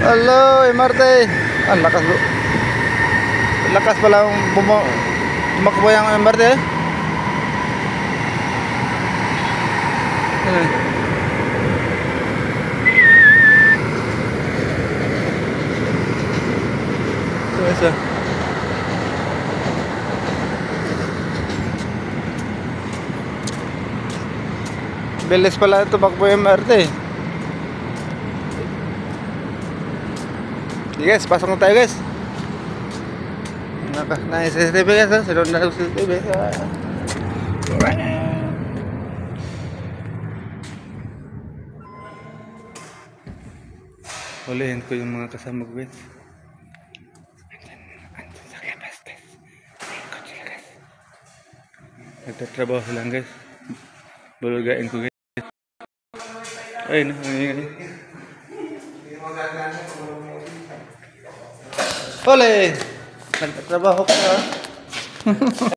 Hello, MRT. Ang lakas bro. Lakas pala tumakbo yung MRT eh. Ito. Bilis pala tumakbo yung MRT. Guys, pasok na tayo guys. Na-CCTV guys, ha? Sinunod na CCTV. Hulihin ko yung mga kasama ko guys. Andun sa labas guys. Ikot sila guys. Nagtatrabaho sila guys. Bulugain ko guys. Ay, nangyayari. Huli! Nagtatrabaho ka.